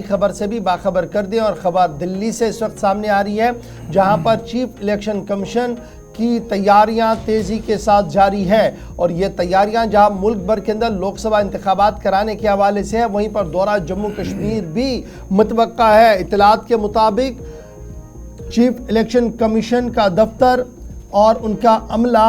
خبر سے بھی باخبر کر دیں اور خبر دلی سے اس وقت سامنے آ رہی ہے جہاں پر چیف الیکشن کمیشن کی تیاریاں تیزی کے ساتھ جاری ہے اور یہ تیاریاں جہاں ملک بھر کے اندر لوک سبھا انتخابات کرانے کے حوالے سے ہے وہیں پر دورہ جموں کشمیر بھی متوقع ہے۔ اطلاعات کے مطابق چیف الیکشن کمیشن کا دفتر اور ان کا عملہ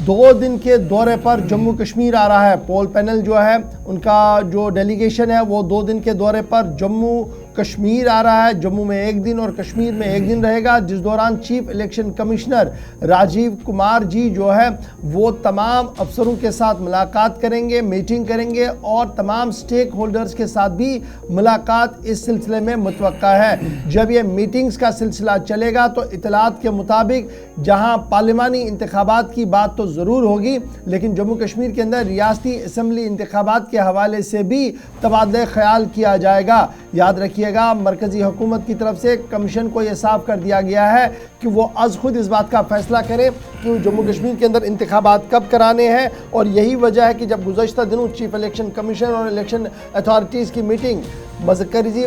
2 دن کے دورے پر جموں کشمیر آ رہا ہے۔ پول پینل جو ہے ان کا جو ڈیلیگیشن ہے وہ 2 دن کے دورے پر جموں کشمیر آ رہا ہے۔ جموں میں 1 دن اور کشمیر میں 1 دن رہے گا، جس دوران chief election commissioner Rajiv Kumar ji جو ہے وہ تمام افسروں کے ساتھ ملاقات کریں گے، میٹنگ کریں گے اور تمام سٹیک ہولڈرز کے ساتھ بھی ملاقات اس سلسلے میں متوقع ہے۔ جب یہ میٹنگز کا سلسلہ چلے گا تو اطلاعات کے مطابق جہاں پارلیمانی انتخابات کی بات تو ضرور ہوگی لیکن جموں کشمیر کے اندر ریاستی اسمبلی انتخابات کے حوالے سے بھی تبادلہ خیال کیا جائے گا۔ یاد رکھیے گا مرکزی حکومت کی طرف سے کمیشن کو یہ صاف کر دیا گیا ہے کہ وہ از خود اس بات کا فیصلہ کرے کہ جموں کشمیر کے اندر انتخابات کب کرانے ہیں اور یہی وجہ ہے کہ جب گزشتہ دنوں چیف الیکشن کمیشن اور الیکشن اتھارٹیز کی میٹنگ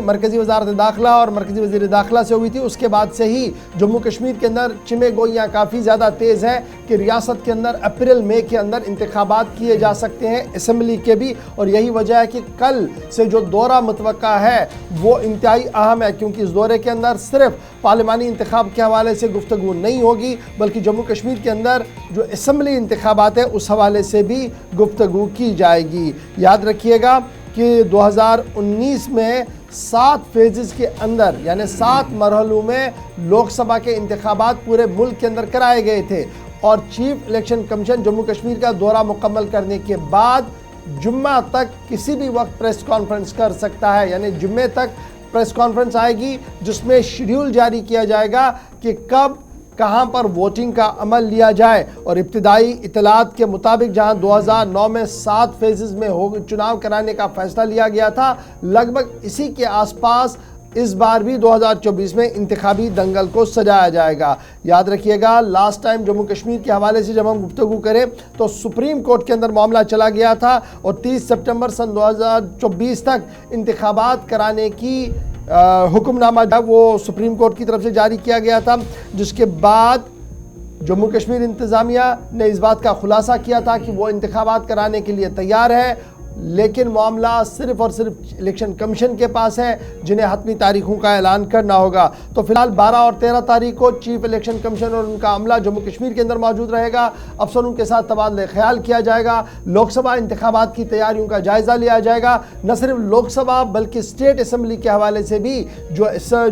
مرکزی وزارت داخلہ اور مرکزی وزیر داخلہ سے ہوئی تھی اس کے بعد سے ہی جموں کشمیر کے اندر چمے گوئیاں کافی زیادہ تیز ہیں کہ ریاست کے اندر اپریل مئی کے اندر انتخابات کیے جا سکتے ہیں اسمبلی کے بھی اور یہی وجہ ہے کہ کل سے جو دورہ متوقع ہے وہ انتہائی اہم ہے کیونکہ اس دورے کے اندر صرف پارلیمانی انتخاب کے حوالے سے گفتگو نہیں ہوگی بلکہ جموں کشمیر کے اندر جو اسمبلی انتخابات ہیں اس حوالے سے بھی گفتگو کی جائے گی۔ یاد رکھیے گا کہ 2019 میں 7 فیزز کے اندر یعنی 7 مرحلوں میں لوک سبھا کے انتخابات پورے ملک کے اندر کرائے گئے تھے اور chief election commission Jammu Kashmir کا دورہ مکمل کرنے کے بعد جمعہ تک کسی بھی وقت پریس کانفرنس کر سکتا ہے، یعنی جمعے تک پریس کانفرنس آئے گی جس میں شیڈیول جاری کیا جائے گا کہ کب کہاں پر ووٹنگ کا عمل لیا جائے اور ابتدائی اطلاعات کے مطابق جہاں 2009 میں 7 فیزز میں چناؤ کرانے کا فیصلہ لیا گیا تھا لگ بھگ اسی کے آس پاس اس بار بھی 2024 میں انتخابی دنگل کو سجایا جائے گا۔ یاد رکھیے گا لاسٹ ٹائم جموں کشمیر کے حوالے سے جب ہم گفتگو کریں تو سپریم کورٹ کے اندر معاملہ چلا گیا تھا اور 30 سپٹمبر سن 2024 تک انتخابات کرانے کی حکم نامہ وہ سپریم کورٹ کی طرف سے جاری کیا گیا تھا جس کے بعد جموں کشمیر انتظامیہ نے اس بات کا خلاصہ کیا تھا کہ وہ انتخابات کرانے کے لیے تیار ہے لیکن معاملہ صرف اور صرف الیکشن کمیشن کے پاس ہے جنہیں حتمی تاریخوں کا اعلان کرنا ہوگا۔ تو فی الحال 12 اور 13 تاریخ کو چیف الیکشن کمیشن اور ان کا عملہ جموں کشمیر کے اندر موجود رہے گا، افسروں کے ساتھ تبادلہ خیال کیا جائے گا، لوک سبھا انتخابات کی تیاریوں کا جائزہ لیا جائے گا، نہ صرف لوک سبھا بلکہ اسٹیٹ اسمبلی کے حوالے سے بھی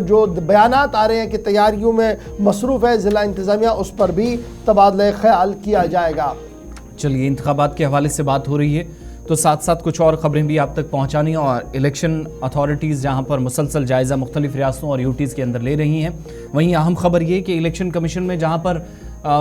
جو بیانات آ رہے ہیں کہ تیاریوں میں مصروف ہے ضلع انتظامیہ اس پر بھی تبادلہ خیال کیا جائے گا۔ چلیے انتخابات کے حوالے سے بات ہو رہی ہے تو ساتھ ساتھ کچھ اور خبریں بھی آپ تک پہنچانی اور الیکشن اتھارٹیز جہاں پر مسلسل جائزہ مختلف ریاستوں اور یوٹیز کے اندر لے رہی ہیں وہیں اہم خبر یہ کہ الیکشن کمیشن میں جہاں پر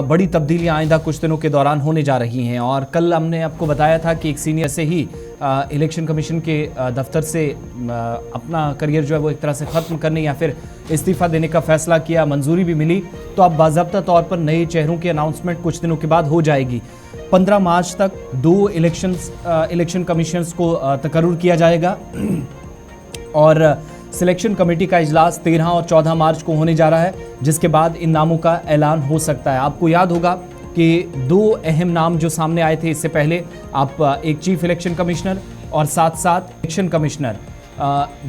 بڑی تبدیلیاں آئندہ کچھ دنوں کے دوران ہونے جا رہی ہیں اور کل ہم نے آپ کو بتایا تھا کہ ایک سینئر سے ہی الیکشن کمیشن کے دفتر سے اپنا کریئر جو ہے وہ ایک طرح سے ختم کرنے یا پھر استعفیٰ دینے کا فیصلہ کیا، منظوری بھی ملی تو اب باضابطہ طور پر نئے چہروں کی اناؤنسمنٹ کچھ دنوں کے بعد ہو جائے گی۔ 15 مارچ تک 2 الیکشن کمیشنز کو تقرر کیا جائے گا اور سلیکشن کمیٹی کا اجلاس 13 اور 14 مارچ کو ہونے جا رہا ہے جس کے بعد ان ناموں کا اعلان ہو سکتا ہے۔ آپ کو یاد ہوگا کہ 2 اہم نام جو سامنے آئے تھے اس سے پہلے آپ ایک چیف الیکشن کمشنر اور ساتھ الیکشن کمشنر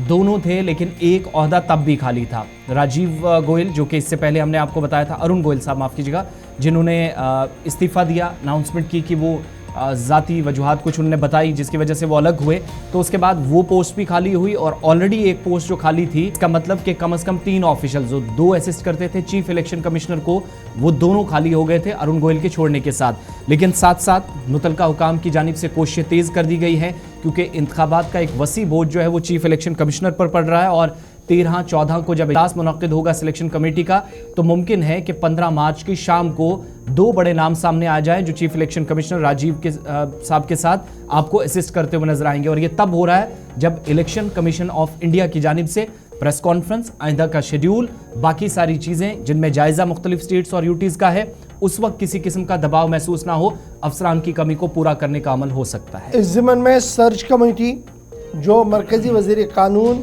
دونوں تھے لیکن ایک عہدہ تب بھی خالی تھا، راجیو گوئل جو کہ اس سے پہلے ہم نے آپ کو بتایا تھا، ارون گوئل صاحب معاف کیجیے گا، جنہوں نے استعفیٰ دیا، اناؤنسمنٹ کی کہ وہ ذاتی وجوہات کچھ انہوں نے بتائی جس کی وجہ سے وہ الگ ہوئے تو اس کے بعد وہ پوسٹ بھی خالی ہوئی اور آلریڈی ایک پوسٹ جو خالی تھی اس کا مطلب کہ کم از کم 3 آفیشلز جو 2 اسسٹ کرتے تھے چیف الیکشن کمشنر کو وہ دونوں خالی ہو گئے تھے ارون گوئل کے چھوڑنے کے ساتھ، لیکن ساتھ متعلقہ حکام کی جانب سے کوششیں تیز کر دی گئی ہیں کیونکہ انتخابات کا ایک وسیع بوجھ جو ہے وہ چیف الیکشن کمشنر پر پڑ رہا ہے اور 13-14 کو جب اجلاس منعقد ہوگا سلیکشن کمیٹی کا تو ممکن ہے کہ 15 مارچ کی شام کو 2 بڑے نام سامنے آ جائیں جو چیف الیکشن کمشنر راجیو صاحب کے ساتھ آپ کو اسسٹ کرتے ہوئے نظر آئیں گے اور یہ تب ہو رہا ہے جب الیکشن کمیشن آف انڈیا کی جانب سے پریس کانفرنس، آئندہ کا شیڈیول، باقی ساری چیزیں جن میں جائزہ مختلف سٹیٹس اور یوٹیز کا ہے اس وقت کسی قسم کا دباؤ محسوس نہ ہو، افسران کی کمی کو پورا کرنے کا عمل ہو سکتا ہے۔ اس ضمن میں سرچ کمیٹی جو مرکزی وزیر قانون